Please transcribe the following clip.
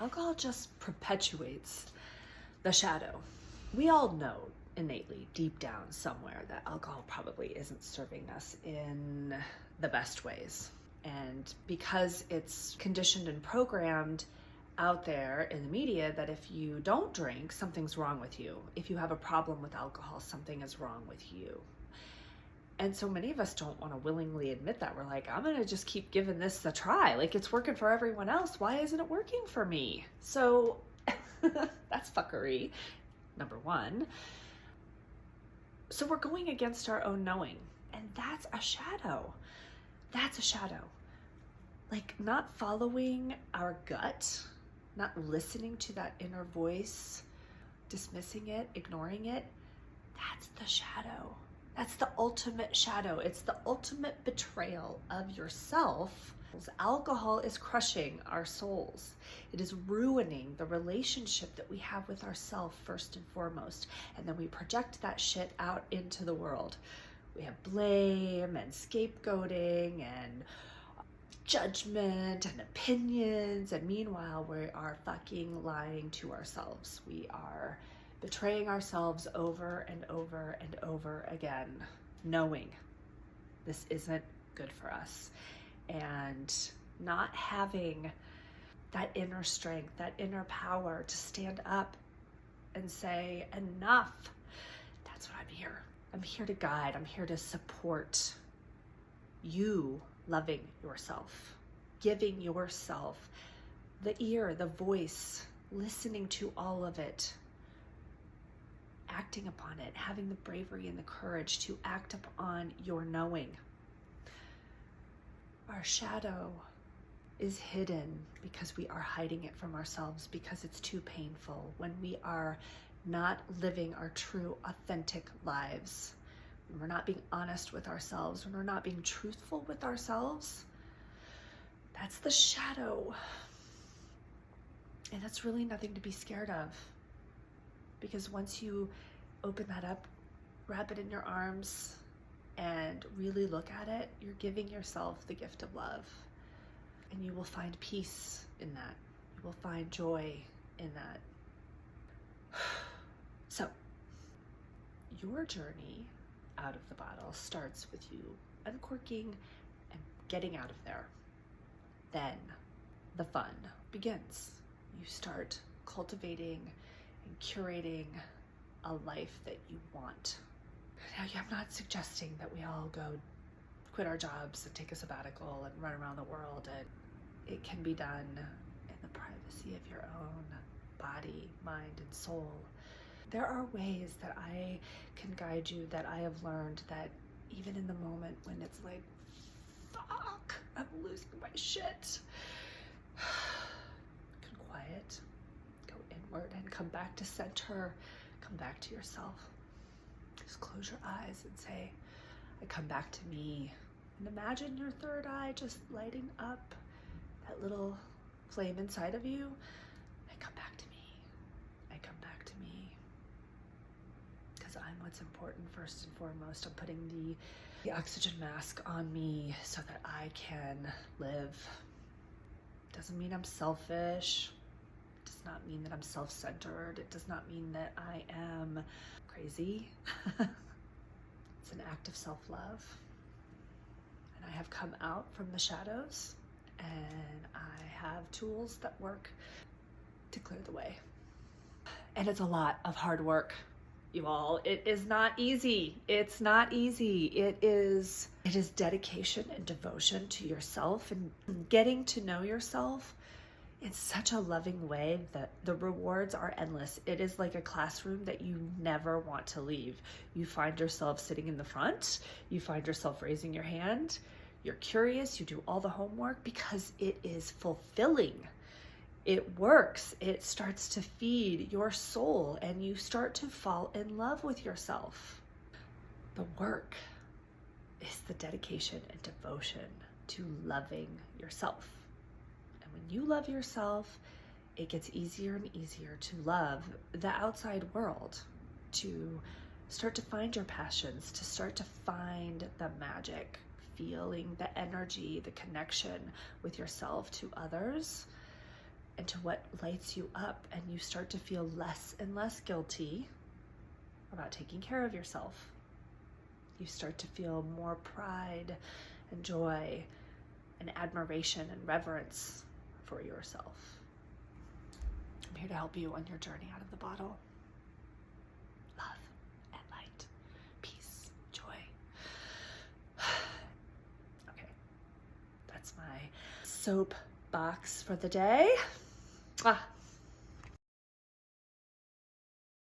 Alcohol just perpetuates the shadow. We all know innately, deep down somewhere, that alcohol probably isn't serving us in the best ways. And because it's conditioned and programmed out there in the media that if you don't drink, something's wrong with you. If you have a problem with alcohol, something is wrong with you. And so many of us don't want to willingly admit that. We're like, I'm going to just keep giving this a try. Like, it's working for everyone else. Why isn't it working for me? So that's fuckery, number one. So we're going against our own knowing. And that's a shadow. That's a shadow. Like, not following our gut, not listening to that inner voice, dismissing it, ignoring it. That's the shadow. That's the ultimate shadow. It's the ultimate betrayal of yourself. Alcohol is crushing our souls. It is ruining the relationship that we have with ourselves first and foremost. And then we project that shit out into the world. We have blame and scapegoating and judgment and opinions. And meanwhile, we are fucking lying to ourselves. We are betraying ourselves over and over and over again, knowing this isn't good for us. And not having that inner strength, that inner power to stand up and say, enough. That's what I'm here. I'm here to guide. I'm here to support you loving yourself, giving yourself the ear, the voice, listening to all of it, acting upon it, having the bravery and the courage to act upon your knowing. Our shadow is hidden because we are hiding it from ourselves, because it's too painful. When we are not living our true, authentic lives, when we're not being honest with ourselves, when we're not being truthful with ourselves, that's the shadow. And that's really nothing to be scared of. Because once you open that up, wrap it in your arms, and really look at it, you're giving yourself the gift of love. And you will find peace in that. You will find joy in that. So, your journey out of the bottle starts with you uncorking and getting out of there. Then the fun begins. You start cultivating and curating a life that you want. Now, I'm not suggesting that we all go quit our jobs and take a sabbatical and run around the world. And it can be done in the privacy of your own body, mind, and soul. There are ways that I can guide you, that I have learned, that even in the moment when it's like, fuck, I'm losing my shit, you can quiet, go inward, and come back to center, come back to yourself. Just close your eyes and say, I come back to me. And imagine your third eye just lighting up, that little flame inside of you. I come back to me. I come back to me. Because I'm what's important first and foremost. I'm putting the oxygen mask on me so that I can live. Doesn't mean I'm selfish. It does not mean that I'm self-centered. It does not mean that I am crazy. It's an act of self-love. And I have come out from the shadows, and I have tools that work to clear the way. And it's a lot of hard work, you all. It is not easy. It's not easy. It is dedication and devotion to yourself and getting to know yourself in such a loving way that the rewards are endless. It is like a classroom that you never want to leave. You find yourself sitting in the front. You find yourself raising your hand. You're curious. You do all the homework because it is fulfilling. It works. It starts to feed your soul, and you start to fall in love with yourself. The work is the dedication and devotion to loving yourself. When you love yourself, it gets easier and easier to love the outside world, to start to find your passions, to start to find the magic, feeling the energy, the connection with yourself to others. into what lights you up, and you start to feel less and less guilty about taking care of yourself. You start to feel more pride and joy and admiration and reverence for yourself. I'm here to help you on your journey out of the bottle. Love and light, peace, joy. Okay, that's my soapbox for the day.